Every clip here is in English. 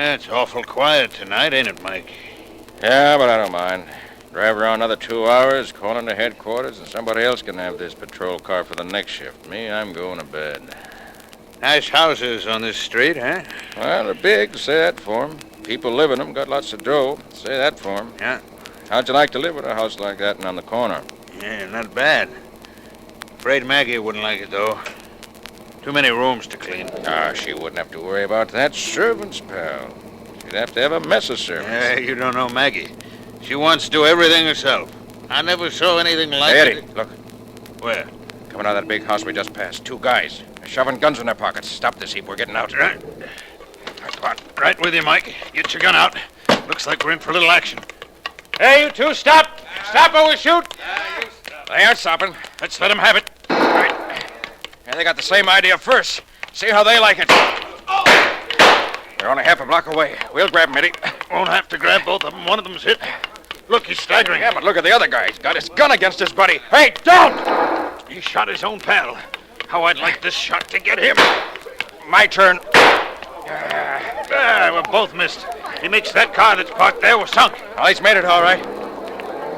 It's awful quiet tonight, ain't it, Mike? Yeah, but I don't mind. Drive around another 2 hours, call into headquarters, and somebody else can have this patrol car for the next shift. Me, I'm going to bed. Nice houses on this street, huh? Well, they're big, say that for 'em. People live in them, got lots of dough, say that for 'em. Yeah. How'd you like to live with a house like that and on the corner? Yeah, not bad. Afraid Maggie wouldn't like it, though. Too many rooms to clean. Ah, she wouldn't have to worry about that. Servants, pal. She'd have to have a mess of servants. Yeah, you don't know Maggie. She wants to do everything herself. I never saw anything like Hey, it. Eddie, look. Where? Coming out of that big house we just passed. 2 guys. They're shoving guns in their pockets. Stop this heap. We're getting out. Right. Come on. Right with you, Mike. Get your gun out. Looks like we're in for a little action. Hey, you two, stop! Stop or we'll shoot! They aren't stopping. Let's let them have it. Right. Yeah, they got the same idea first. See how they like it. They're only half a block away. We'll grab them, Eddie. Won't have to grab both of them. One of them's hit. Look, he's staggering. Yeah, but look at the other guy. He's got his gun against his buddy. Hey, don't! He shot his own pal. How I'd like this shot to get him. My turn. We're both missed. He makes that car that's parked there was sunk. Well, he's made it all right.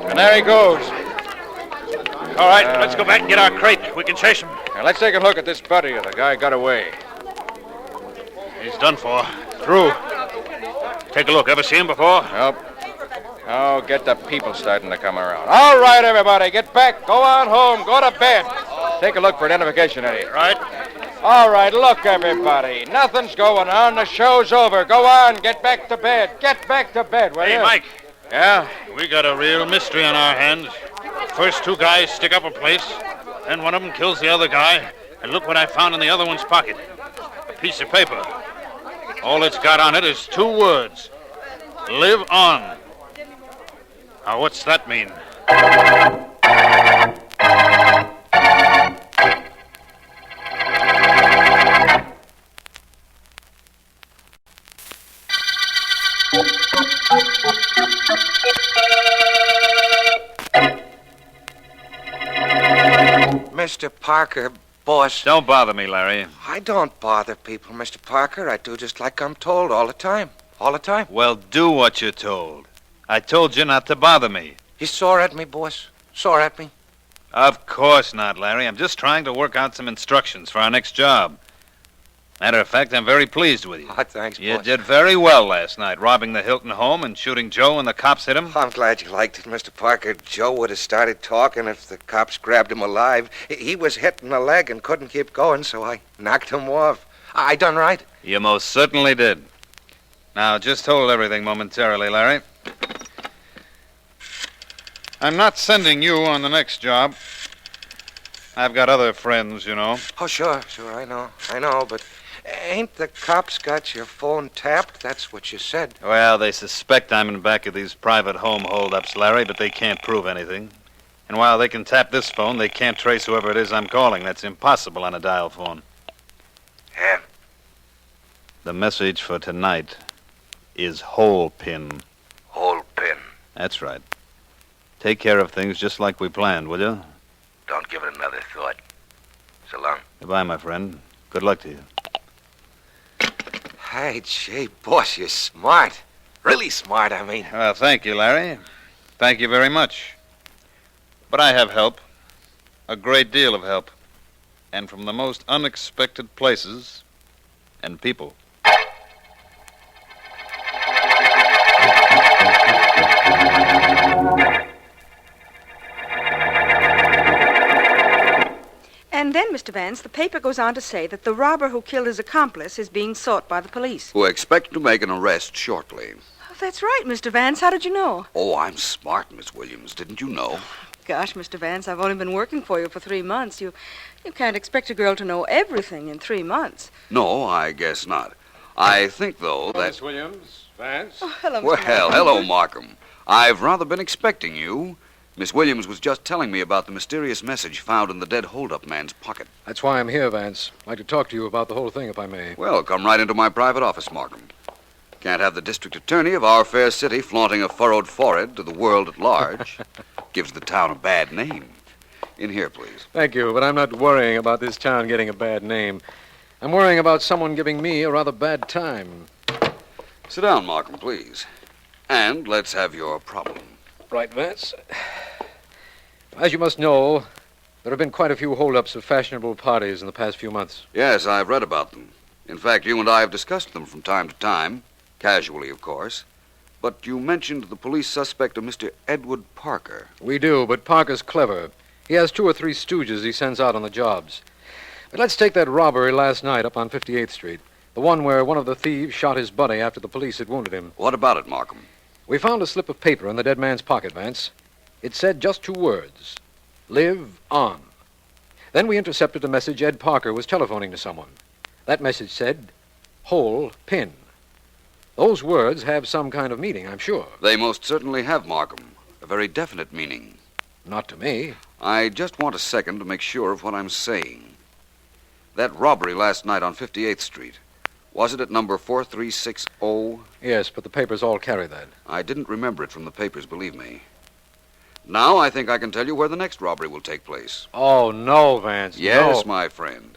And there he goes. All right, let's go back and get our crate. We can chase him. Now, let's take a look at this buddy of the guy got away. He's done for. Through. Take a look. Ever seen him before? Nope. Oh, get the people starting to come around. All right, everybody, get back. Go on home. Go to bed. Take a look for identification, Eddie. Right. All right, look, everybody. Nothing's going on. The show's over. Go on. Get back to bed. Get back to bed, will you? Hey, Mike. Yeah? We got a real mystery on our hands. First 2 guys stick up a place, then one of them kills the other guy, and look what I found in the other one's pocket. A piece of paper. All it's got on it is 2 words. Live on. Now, what's that mean? Mr. Parker, boss. Don't bother me, Larry. I don't bother people, Mr. Parker. I do just like I'm told all the time. All the time. Well, do what you're told. I told you not to bother me. You sore at me, boss? Sore at me? Of course not, Larry. I'm just trying to work out some instructions for our next job. Matter of fact, I'm very pleased with you. Oh, thanks, You boss. did very well last night, robbing the Hilton home and shooting Joe when the cops hit him. I'm glad you liked it, Mr. Parker. Joe would have started talking if the cops grabbed him alive. He was hit in the leg and couldn't keep going, so I knocked him off. I done right. You most certainly did. Now, just hold everything momentarily, Larry. I'm not sending you on the next job. I've got other friends, you know. Oh, sure, I know, but ain't the cops got your phone tapped? That's what you said. Well, they suspect I'm in back of these private home holdups, Larry, but they can't prove anything. And while they can tap this phone, they can't trace whoever it is I'm calling. That's impossible on a dial phone. Yeah. The message for tonight is hole pin. Hole pin. That's right. Take care of things just like we planned, will you? Don't give it another thought. So long. Goodbye, my friend. Good luck to you. Hey, gee, boss, you're smart. Really smart, I mean. Well, thank you, Larry. Thank you very much. But I have help. A great deal of help. And from the most unexpected places and people. And then, Mr. Vance, the paper goes on to say that the robber who killed his accomplice is being sought by the police. We expect to make an arrest shortly. Oh, that's right, Mr. Vance. How did you know? Oh, I'm smart, Miss Williams. Didn't you know? Gosh, Mr. Vance, I've only been working for you for 3 months. You can't expect a girl to know everything in 3 months. No, I guess not. I think, though, that... Miss Williams, Vance. Oh, hello, Mr. Well, Markham. hello, Markham. I've rather been expecting you. Miss Williams was just telling me about the mysterious message found in the dead hold-up man's pocket. That's why I'm here, Vance. I'd like to talk to you about the whole thing, if I may. Well, come right into my private office, Markham. Can't have the district attorney of our fair city flaunting a furrowed forehead to the world at large. Gives the town a bad name. In here, please. Thank you, but I'm not worrying about this town getting a bad name. I'm worrying about someone giving me a rather bad time. Sit down, Markham, please. And let's have your problem. Right, Vance. As you must know, there have been quite a few hold-ups of fashionable parties in the past few months. Yes, I've read about them. In fact, you and I have discussed them from time to time. Casually, of course. But you mentioned the police suspect of Mr. Edward Parker. We do, but Parker's clever. He has 2 or 3 stooges he sends out on the jobs. But let's take that robbery last night up on 58th Street. The one where one of the thieves shot his buddy after the police had wounded him. What about it, Markham? We found a slip of paper in the dead man's pocket, Vance. It said just 2 words. Live on. Then we intercepted a message Ed Parker was telephoning to someone. That message said, hole pin. Those words have some kind of meaning, I'm sure. They most certainly have, Markham. A very definite meaning. Not to me. I just want a second to make sure of what I'm saying. That robbery last night on 58th Street, was it at number 4360? Yes, but the papers all carry that. I didn't remember it from the papers, believe me. Now I think I can tell you where the next robbery will take place. Oh, no, Vance. Yes, no. my friend.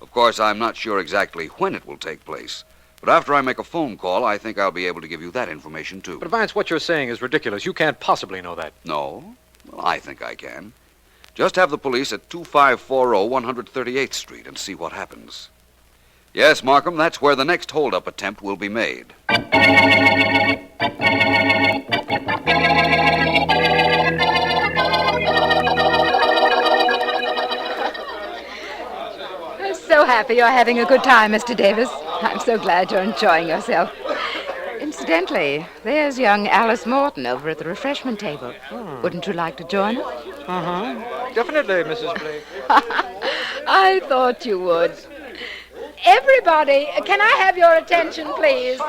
Of course, I'm not sure exactly when it will take place. But after I make a phone call, I think I'll be able to give you that information, too. But, Vance, what you're saying is ridiculous. You can't possibly know that. No? Well, I think I can. Just have the police at 2540 138th Street and see what happens. Yes, Markham, that's where the next hold-up attempt will be made. I'm so happy you're having a good time, Mr. Davis. I'm so glad you're enjoying yourself. Incidentally, there's young Alice Morton over at the refreshment table. Wouldn't you like to join her? Definitely, Mrs. Blake. I thought you would. Everybody, can I have your attention, please?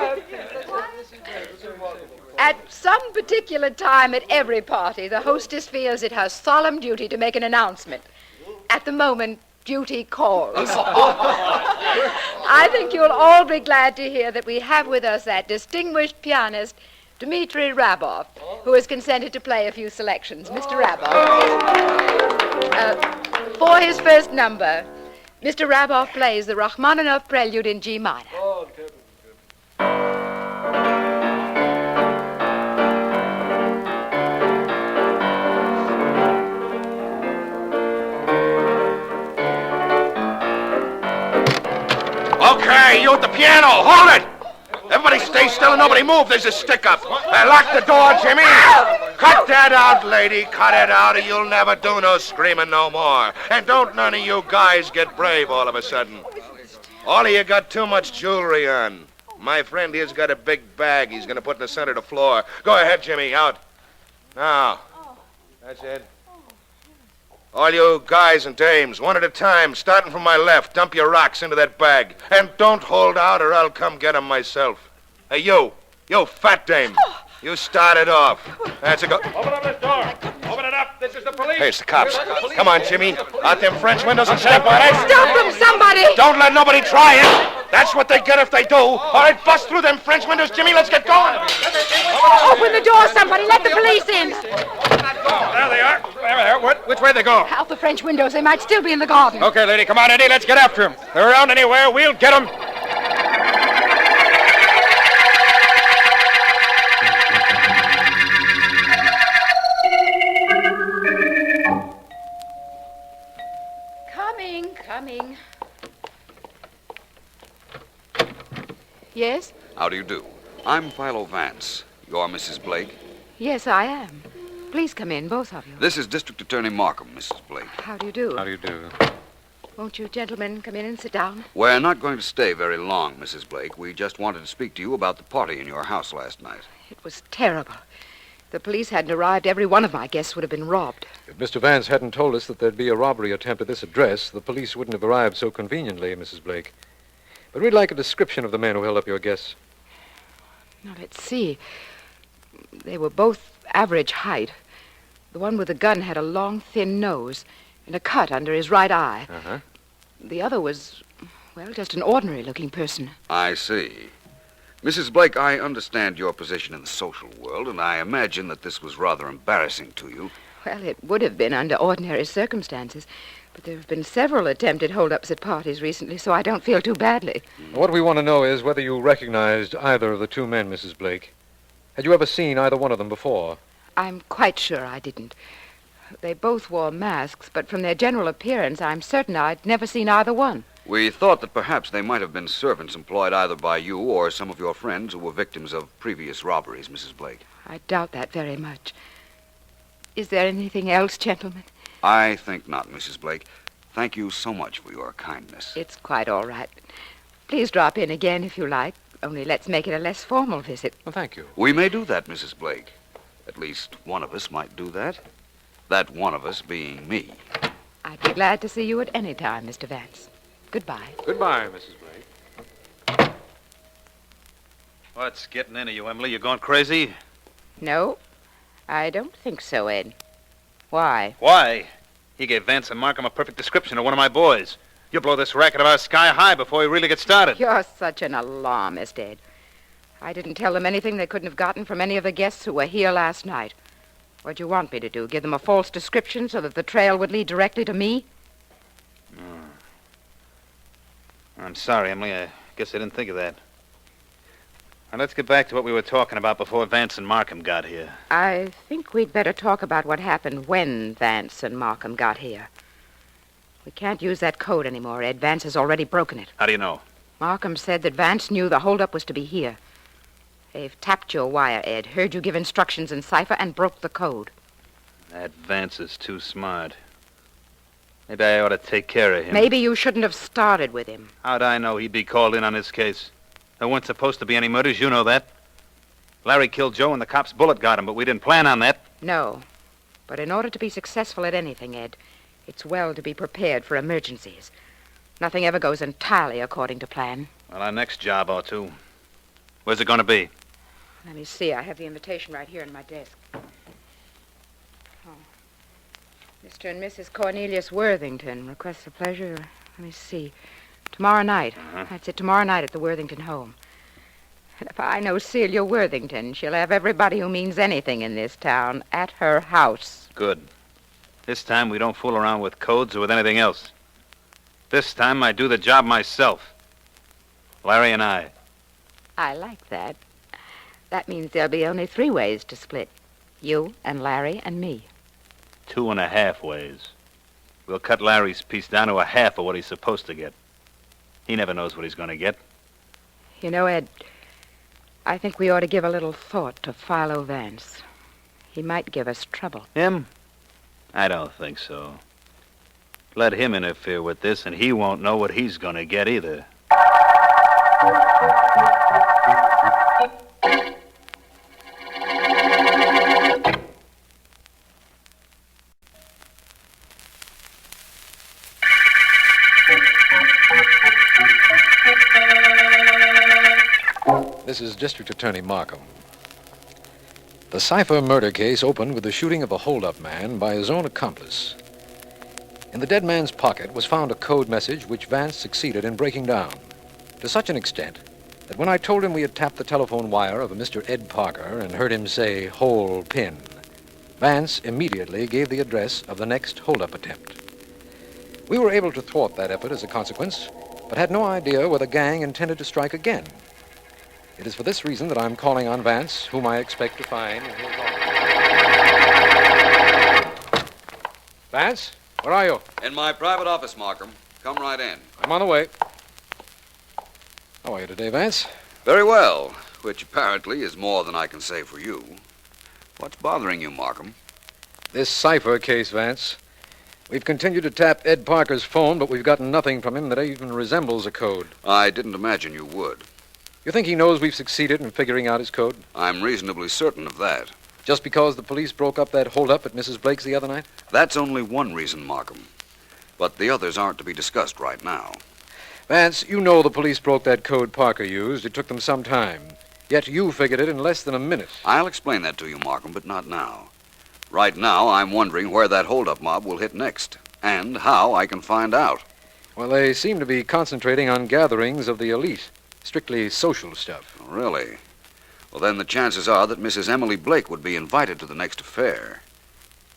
At some particular time at every party, the hostess feels it her solemn duty to make an announcement. At the moment, duty calls. I think you'll all be glad to hear that we have with us that distinguished pianist, Dmitri Rabov, who has consented to play a few selections. Mr. Rabov. For his first number, Mr. Rabov plays the Rachmaninoff Prelude in G minor. Okay, you at the piano, hold it! Everybody stay still and nobody move. There's a stick-up. Lock the door, Jimmy. Cut that out, lady. Cut it out or you'll never do no screaming no more. And don't none of you guys get brave all of a sudden. All of you got too much jewelry on. My friend here's got a big bag he's going to put in the center of the floor. Go ahead, Jimmy, out. Now. That's it. All you guys and dames, one at a time, starting from my left, dump your rocks into that bag. And don't hold out or I'll come get 'em myself. Hey, you fat dame, you start it off. That's a go. Open up this door. Open it up. This is the police. Hey, it's the cops. Come on, Jimmy. Out them French windows and step on it. Stop them, somebody! Don't let nobody try it. That's what they get if they do. All right, bust through them French windows, Jimmy. Let's get going. Open the door, somebody! Let the police in! There they are. There. Which way they go? Out the French windows. They might still be in the garden. Okay, lady. Come on, Eddie. Let's get after them. They're around anywhere. We'll get them. Coming. Yes? How do you do? I'm Philo Vance. You're Mrs. Blake? Yes, I am. Please come in, both of you. This is District Attorney Markham, Mrs. Blake. How do you do? How do you do? Won't you gentlemen come in and sit down? We're not going to stay very long, Mrs. Blake. We just wanted to speak to you about the party in your house last night. It was terrible. If the police hadn't arrived, every one of my guests would have been robbed. If Mr. Vance hadn't told us that there'd be a robbery attempt at this address, the police wouldn't have arrived so conveniently, Mrs. Blake. But we'd like a description of the men who held up your guests. Now, let's see. They were both average height. The one with the gun had a long, thin nose and a cut under his right eye. Uh-huh. The other was, well, just an ordinary-looking person. I see. Mrs. Blake, I understand your position in the social world, and I imagine that this was rather embarrassing to you. Well, it would have been under ordinary circumstances, but there have been several attempted hold-ups at parties recently, so I don't feel too badly. What we want to know is whether you recognized either of the two men, Mrs. Blake. Had you ever seen either one of them before? I'm quite sure I didn't. They both wore masks, but from their general appearance, I'm certain I'd never seen either one. We thought that perhaps they might have been servants employed either by you or some of your friends who were victims of previous robberies, Mrs. Blake. I doubt that very much. Is there anything else, gentlemen? I think not, Mrs. Blake. Thank you so much for your kindness. It's quite all right. Please drop in again if you like, only let's make it a less formal visit. Well, thank you. We may do that, Mrs. Blake. At least one of us might do that. That one of us being me. I'd be glad to see you at any time, Mr. Vance. Goodbye. Goodbye, Mrs. Blake. What's getting into you, Emily? You going crazy? No, I don't think so, Ed. Why? Why? He gave Vance and Markham a perfect description of one of my boys. You'll blow this racket of ours sky high before we really get started. You're such an alarmist, Ed. I didn't tell them anything they couldn't have gotten from any of the guests who were here last night. What'd you want me to do? Give them a false description so that the trail would lead directly to me? I'm sorry, Emily. I guess I didn't think of that. Now, let's get back to what we were talking about before Vance and Markham got here. I think we'd better talk about what happened when Vance and Markham got here. We can't use that code anymore, Ed. Vance has already broken it. How do you know? Markham said that Vance knew the holdup was to be here. They've tapped your wire, Ed, heard you give instructions in Cipher, and broke the code. That Vance is too smart. Maybe I ought to take care of him. Maybe you shouldn't have started with him. How'd I know he'd be called in on this case? There weren't supposed to be any murders, you know that. Larry killed Joe and the cop's bullet got him, but we didn't plan on that. No. But in order to be successful at anything, Ed, it's well to be prepared for emergencies. Nothing ever goes entirely according to plan. Well, our next job ought to. Where's it going to be? Let me see. I have the invitation right here in my desk. Mr. and Mrs. Cornelius Worthington request a pleasure. Let me see. Tomorrow night. That's it, tomorrow night at the Worthington home. And if I know Celia Worthington, she'll have everybody who means anything in this town at her house. Good. This time we don't fool around with codes or with anything else. This time I do the job myself. Larry and I. I like that. That means there'll be only 3 ways to split. You and Larry and me. 2.5 ways. We'll cut Larry's piece down to a half of what he's supposed to get. He never knows what he's going to get. You know, Ed, I think we ought to give a little thought to Philo Vance. He might give us trouble. Him? I don't think so. Let him interfere with this, and he won't know what he's going to get either. This is District Attorney Markham. The Cipher murder case opened with the shooting of a hold-up man by his own accomplice. In the dead man's pocket was found a code message which Vance succeeded in breaking down, to such an extent that when I told him we had tapped the telephone wire of a Mr. Ed Parker and heard him say, "hole pin," Vance immediately gave the address of the next hold-up attempt. We were able to thwart that effort as a consequence, but had no idea whether the gang intended to strike again. It is for this reason that I'm calling on Vance, whom I expect to find in his office. Vance, where are you? In my private office, Markham. Come right in. I'm on the way. How are you today, Vance? Very well, which apparently is more than I can say for you. What's bothering you, Markham? This Cipher case, Vance. We've continued to tap Ed Parker's phone, but we've gotten nothing from him that even resembles a code. I didn't imagine you would. You think he knows we've succeeded in figuring out his code? I'm reasonably certain of that. Just because the police broke up that holdup at Mrs. Blake's the other night? That's only one reason, Markham. But the others aren't to be discussed right now. Vance, you know the police broke that code Parker used. It took them some time. Yet you figured it in less than a minute. I'll explain that to you, Markham, but not now. Right now, I'm wondering where that holdup mob will hit next, and how I can find out. Well, they seem to be concentrating on gatherings of the elite. Strictly social stuff. Really? Well, then the chances are that Mrs. Emily Blake would be invited to the next affair.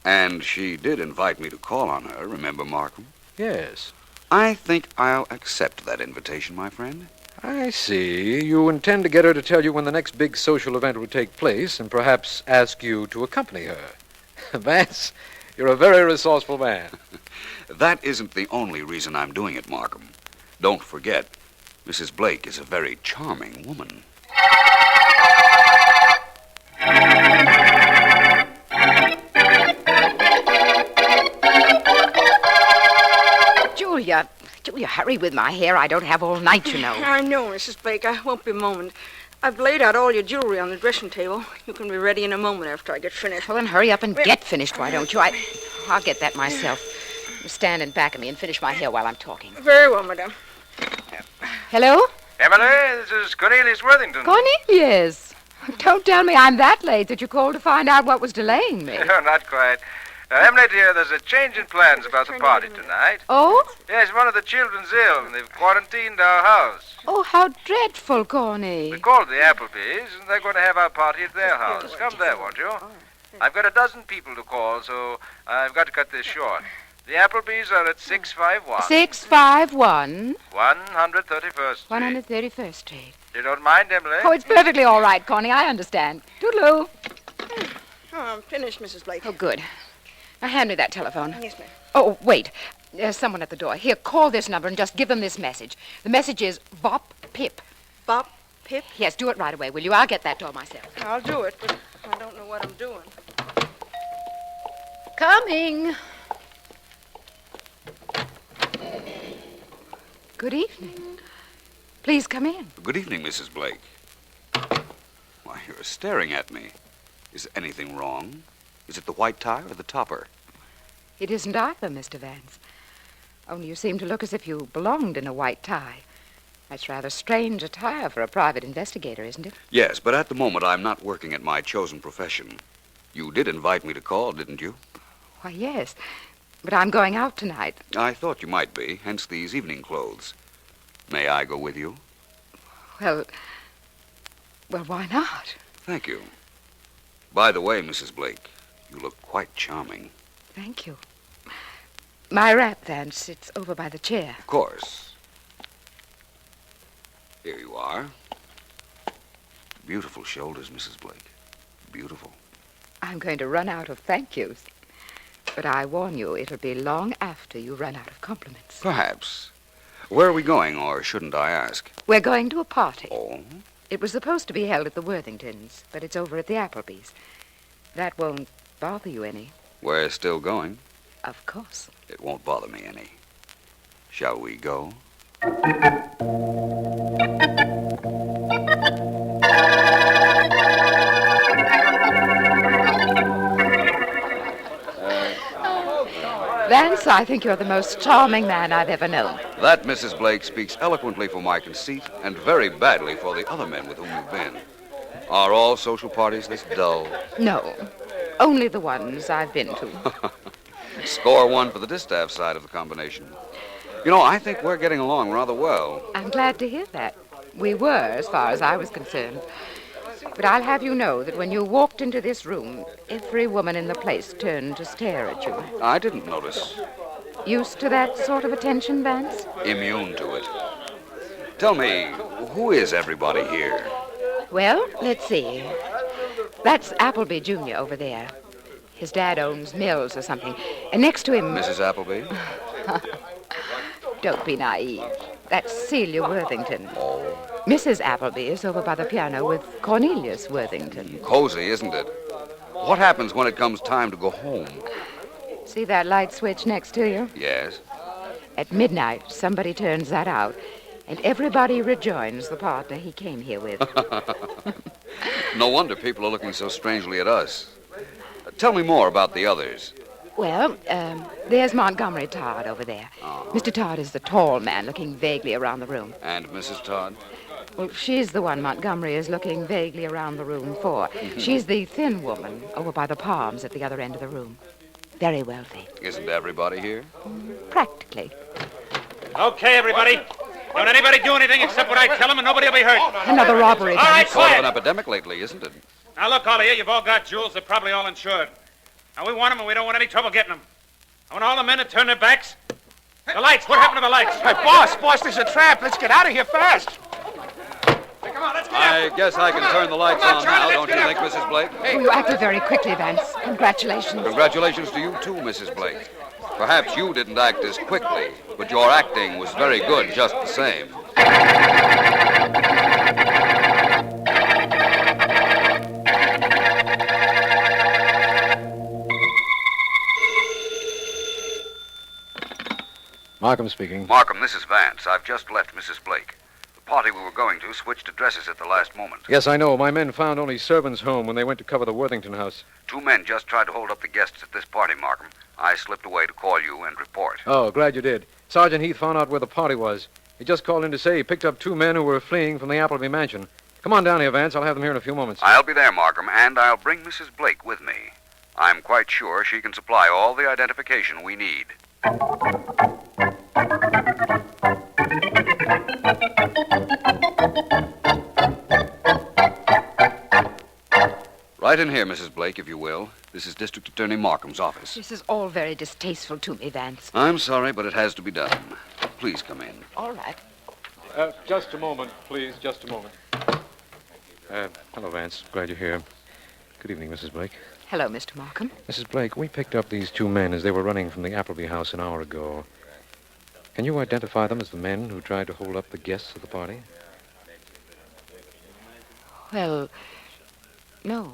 And she did invite me to call on her, remember, Markham? Yes. I think I'll accept that invitation, my friend. I see. You intend to get her to tell you when the next big social event will take place and perhaps ask you to accompany her. Vance, you're a very resourceful man. That isn't the only reason I'm doing it, Markham. Don't forget, Mrs. Blake is a very charming woman. Julia, hurry with my hair. I don't have all night, you know. I know, Mrs. Blake. I won't be a moment. I've laid out all your jewelry on the dressing table. You can be ready in a moment after I get finished. Well, then hurry up and get finished, why don't you? I'll get that myself. You stand in back of me and finish my hair while I'm talking. Very well, madame. Hello? Emily, this is Cornelius Worthington. Cornelius! Don't tell me I'm that late that you called to find out what was delaying me. No, not quite. Emily, dear, there's a change in plans about the party tonight. Oh? Yes, one of the children's ill, and they've quarantined our house. Oh, how dreadful, Corny. We called the Applebys, and they're going to have our party at their house. Come there, won't you? I've got a dozen people to call, so I've got to cut this short. The Applebys are at 651. 651? 131st Street. 131st Street. You don't mind, Emily? Oh, it's perfectly all right, Corny. I understand. Toodaloo. Oh, I'm finished, Mrs. Blake. Oh, good. Now, hand me that telephone. Yes, ma'am. Oh, wait. There's someone at the door. Here, call this number and just give them this message. The message is Bop Pip. Bop, Pip? Yes, do it right away, will you? I'll get that door myself. I'll do it, but I don't know what I'm doing. Coming. Good evening. Please come in. Good evening, Mrs. Blake. Why, you're staring at me. Is anything wrong? Is it the white tie or the topper? It isn't either, Mr. Vance. Only you seem to look as if you belonged in a white tie. That's rather strange attire for a private investigator, isn't it? Yes, but at the moment I'm not working at my chosen profession. You did invite me to call, didn't you? Why, yes. But I'm going out tonight. I thought you might be, hence these evening clothes. May I go with you? Well, why not? Thank you. By the way, Mrs. Blake, you look quite charming. Thank you. My wrap, Vance, it's over by the chair. Of course. Here you are. Beautiful shoulders, Mrs. Blake. Beautiful. I'm going to run out of thank yous. But I warn you, it'll be long after you run out of compliments. Perhaps. Where are we going, or shouldn't I ask? We're going to a party. Oh? It was supposed to be held at the Worthingtons, but it's over at the Applebys. That won't bother you any. We're still going. Of course. It won't bother me any. Shall we go? Vance, I think you're the most charming man I've ever known. That, Mrs. Blake, speaks eloquently for my conceit and very badly for the other men with whom you've been. Are all social parties this dull? No, only the ones I've been to. Score one for the distaff side of the combination. You know, I think we're getting along rather well. I'm glad to hear that. We were, as far as I was concerned. But I'll have you know that when you walked into this room, every woman in the place turned to stare at you. I didn't notice. Used to that sort of attention, Vance? Immune to it. Tell me, who is everybody here? Well, let's see. That's Appleby Jr. over there. His dad owns mills or something. And next to him... Mrs. Appleby? Don't be naive. That's Celia Worthington. Oh. Mrs. Appleby is over by the piano with Cornelius Worthington. Cozy, isn't it? What happens when it comes time to go home? See that light switch next to you? Yes. At midnight, somebody turns that out, and everybody rejoins the partner he came here with. No wonder people are looking so strangely at us. Tell me more about the others. Well, there's Montgomery Todd over there. Mr. Todd is the tall man looking vaguely around the room. And Mrs. Todd? Well, she's the one Montgomery is looking vaguely around the room for. She's the thin woman over by the palms at the other end of the room. Very wealthy. Isn't everybody here? Practically. Okay, everybody. Don't anybody do anything except what I tell them, and nobody will be hurt. Another robbery. All right, Sort of quiet. an epidemic lately, isn't it? Now, look, all of you, you've all got jewels. They're probably all insured. Now, we want them, and we don't want any trouble getting them. I want all the men to turn their backs. The lights. What happened to the lights? Hey, boss, there's a trap. Let's get out of here fast. Hey, come on, let's get I guess I can turn the lights on now, don't you think, Mrs. Blake? Oh, you acted very quickly, Vance. Congratulations. Congratulations to you, too, Mrs. Blake. Perhaps you didn't act as quickly, but your acting was very good just the same. Markham speaking. Markham, this is Vance. I've just left Mrs. Blake. The party we were going to switched addresses at the last moment. Yes, I know. My men found only servants home when they went to cover the Worthington house. 2 men just tried to hold up the guests at this party, Markham. I slipped away to call you and report. Oh, glad you did. Sergeant Heath found out where the party was. He just called in to say he picked up 2 men who were fleeing from the Appleby mansion. Come on down here, Vance. I'll have them here in a few moments. I'll be there, Markham, and I'll bring Mrs. Blake with me. I'm quite sure she can supply all the identification we need. Right in here, Mrs. Blake, if you will. This is District Attorney Markham's office. This is all very distasteful to me, Vance. I'm sorry, but it has to be done. Please come in. All right. Just a moment, please. Just a moment. Hello, Vance. Glad you're here. Good evening, Mrs. Blake. Hello, Mr. Markham. Mrs. Blake, we picked up these 2 men as they were running from the Appleby house an hour ago. Can you identify them as the men who tried to hold up the guests of the party? Well, no.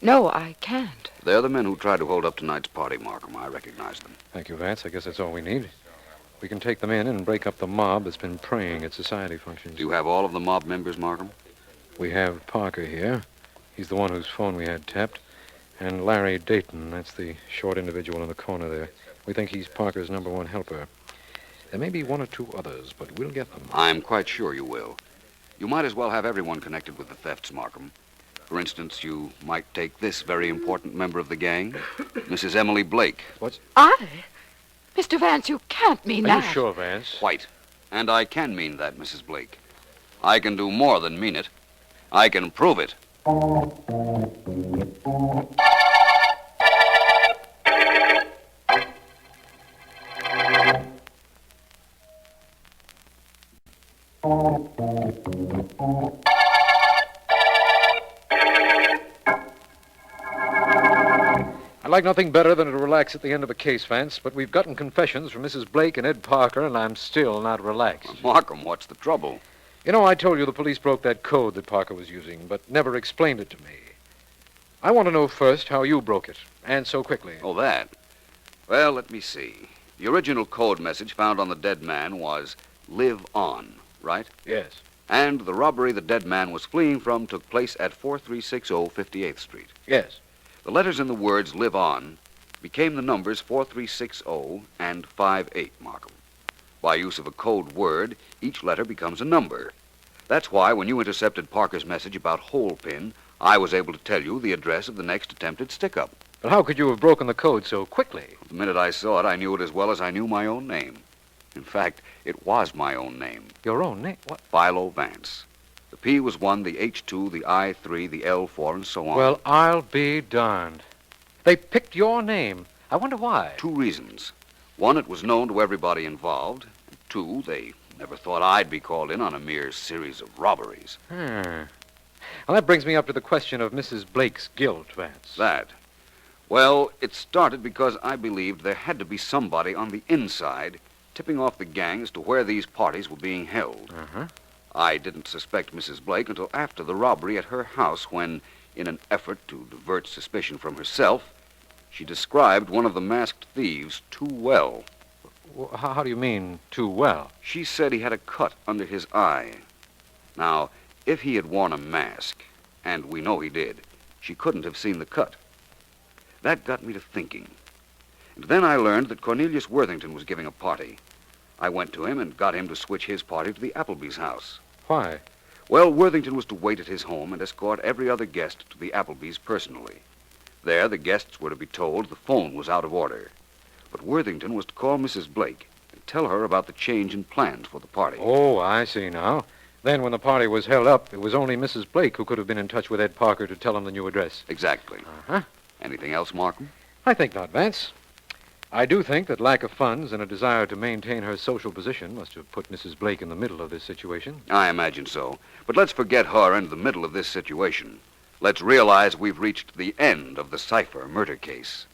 No, I can't. They're the men who tried to hold up tonight's party, Markham. I recognize them. Thank you, Vance. I guess that's all we need. We can take them in and break up the mob that's been preying at society functions. Do you have all of the mob members, Markham? We have Parker here. He's the one whose phone we had tapped. And Larry Dayton, that's the short individual in the corner there. We think he's Parker's number 1 helper. There may be 1 or 2 others, but we'll get them. I'm quite sure you will. You might as well have everyone connected with the thefts, Markham. For instance, you might take this very important member of the gang, Mrs. Emily Blake. What's... I? Mr. Vance, you can't mean Are that. you sure, Vance? Quite. And I can mean that, Mrs. Blake. I can do more than mean it. I can prove it. I'd like nothing better than to relax at the end of a case, Vance, but we've gotten confessions from Mrs. Blake and Ed Parker, and I'm still not relaxed. Markham, what's the trouble? You know, I told you the police broke that code that Parker was using, but never explained it to me. I want to know first how you broke it, and so quickly. Oh, that. Well, let me see. The original code message found on the dead man was, "Live on," right? Yes. And the robbery the dead man was fleeing from took place at 4360 58th Street. Yes. The letters in the words "live on" became the numbers 4360 and 58, Markham. By use of a code word, each letter becomes a number. That's why when you intercepted Parker's message about hole pin, I was able to tell you the address of the next attempted stick-up. But how could you have broken the code so quickly? The minute I saw it, I knew it as well as I knew my own name. In fact, it was my own name. Your own name? What? Philo Vance. The P was 1, the H2, the I3, the L4, and so on. Well, I'll be darned. They picked your name. I wonder why. 2 reasons. 1, it was known to everybody involved. 2, they never thought I'd be called in on a mere series of robberies. Well, that brings me up to the question of Mrs. Blake's guilt, Vance. That? Well, it started because I believed there had to be somebody on the inside tipping off the gang as to where these parties were being held. Uh-huh. I didn't suspect Mrs. Blake until after the robbery at her house when, in an effort to divert suspicion from herself, she described one of the masked thieves too well. How do you mean, too well? She said he had a cut under his eye. Now, if he had worn a mask, and we know he did, she couldn't have seen the cut. That got me to thinking. And then I learned that Cornelius Worthington was giving a party. I went to him and got him to switch his party to the Appleby's house. Why? Well, Worthington was to wait at his home and escort every other guest to the Appleby's personally. There, the guests were to be told the phone was out of order. But Worthington was to call Mrs. Blake and tell her about the change in plans for the party. Oh, I see now. Then when the party was held up, it was only Mrs. Blake who could have been in touch with Ed Parker to tell him the new address. Exactly. Uh-huh. Anything else, Markham? I think not, Vance. I do think that lack of funds and a desire to maintain her social position must have put Mrs. Blake in the middle of this situation. I imagine so. But let's forget her into the middle of this situation. Let's realize we've reached the end of the Cipher murder case.